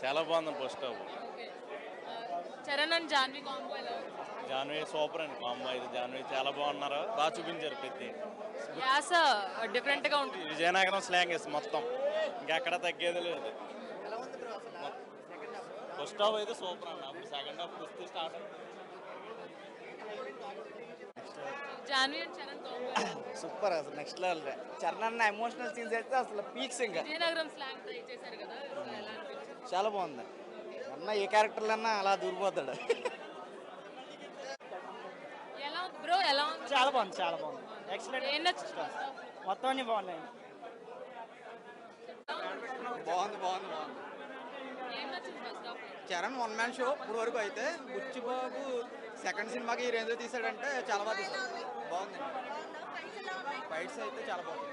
చాలా బాగుంది first half. Charan and Janhvi combo ఎలా ఉంది? జాన్వీ సూపర్ అండి కాంబో అయితే. జాన్వీ చాలా బాగున్నారు, బాగా చూపించారు ప్రతి యాస డిఫరెంట్ గా ఉంటుంది. విజయనగరం స్లాంగ్ వేసి మొత్తం ఇంకెక్కడ తగ్గేది లేదు. ఫస్ట్ హాఫ్ అయితే సూపర్ అండి. అప్పుడు సెకండ్ హాఫ్ కుస్తీ start. Janhvi and Charan combo super అసలు నెక్స్ట్ లెవెల్. చరణ్ అన్న ఎమోషనల్ సీన్స్ అయితే అసలు పీక్స్ ఇంకా విజయనగరం స్లాంగ్ ట్రై చేశారు కదా, సో ఎలా అనిపించింది? చాలా బాగుంది. అన్న ఏ క్యారెక్టర్లు అన్నా అలా దూరిపోతాడు. ఎలా ఉంది బ్రో, ఎలా ఉంది? చాలా బాగుంది, చాలా బాగుంది. ఎక్సలెంట్. ఏం నచ్చింది first half? మొత్తం అన్ని బాగున్నాయి. బాగుంది బాగుంది బాగుంది. ఏం నచ్చింది first half? Charan one man show ఇప్పుడు వరకు అయితే. బుచ్చిబాబు సెకండ్ సినిమాకి ఈ రేంజ్ తీసాడంటే చాలా బాగా తీసాడు. బాగుంది. ఫైట్స్ అయితే చాలా బాగుంది.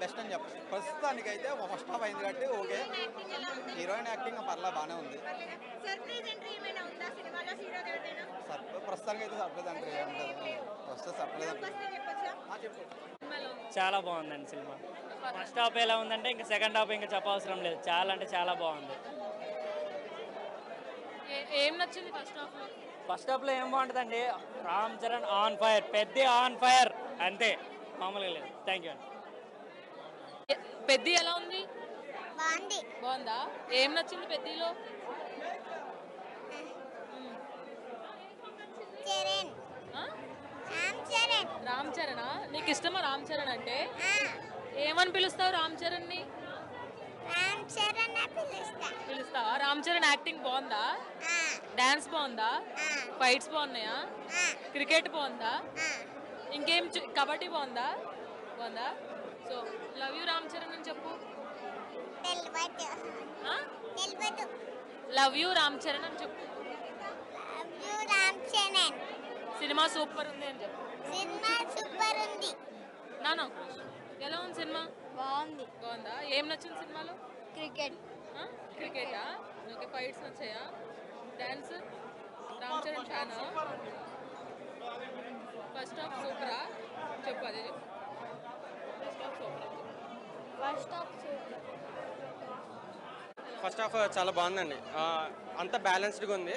బెస్ట్ అని చెప్పచ్చు. ప్రస్తుతానికి అయితే ఫస్ట్ హాఫ్ అయింది కాబట్టి ఓకే. హీరోయిన్ యాక్టింగ్ పర్లా బాగానే ఉంది. ప్రస్తుతానికి అయితే సర్ప్రైజ్ అంటే ఉంటుంది. వస్తే సర్ప్రైజ్ అంటే చాలా బాగుందండి సినిమా. ఫస్ట్ హాఫ్ ఎలా ఉందంటే ఇంకా సెకండ్ హాఫ్ ఇంకా చెప్పవసరం లేదు. చాలా అంటే చాలా బాగుంది. ఏం నచ్చింది ఫస్ట్ హాఫ్ లో? ఫస్ట్ హాఫ్లో ఏం బాగుంటుందండి, రామ్ చరణ్ ఆన్ ఫైర్, పెద్ద ఆన్ ఫైర్ అంతే, మామూలుగా లేదు. థ్యాంక్ యూ అండి. పెద్ది ఎలా ఉంది? బాగుంది. బాగుందా? ఏం నచ్చింది పెద్దిలో? చరణ్, ఆ? రామ్ చరణ్. రామ్ చరణా? నీకు ఇష్టమా రామ్ చరణ్ అంటే? ఏమని పిలుస్తావు రామ్ చరణ్ ని? రామ్ చరణ్ పిలుస్తా. పిలుస్తావా? రామ్ చరణ్ యాక్టింగ్ బాగుందా? డాన్స్ బాగుందా? ఫైట్స్ బాగున్నాయా? క్రికెట్ బాగుందా? ఇంకేం కబడ్డీ బాగుందా? బాగుందా? So love you Ram Charan అని చెప్పు. లవ్ యూ రామ్ చరణ్ అని చెప్పు. రామ్ చరణ్ సినిమా సూపర్ ఉంది అని చెప్పు. సినిమా సూపర్ ఉంది. నానా ఎలా ఉంది సినిమా? బాగుంది. బాగుందా? ఏం నచ్చింది సినిమాలో? క్రికెట్. క్రికెటా? ఓకే. ఫైట్స్ నచ్చాయా? డాన్స్? రామ్ చరణ్ ఫ్యానా? ఫస్ట్ హాఫ్ సూపరా? చెప్పు, అదే చెప్పు. First half super. First half super. First half చాలా బాగుందండి. అంతా బ్యాలెన్స్డ్గా ఉంది.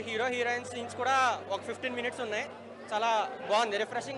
హీరో హీరోయిన్ సీన్స్ కూడా ఒక 15 మినిట్స్ ఉన్నాయి. చాలా బాగుంది, రిఫ్రెషింగ్.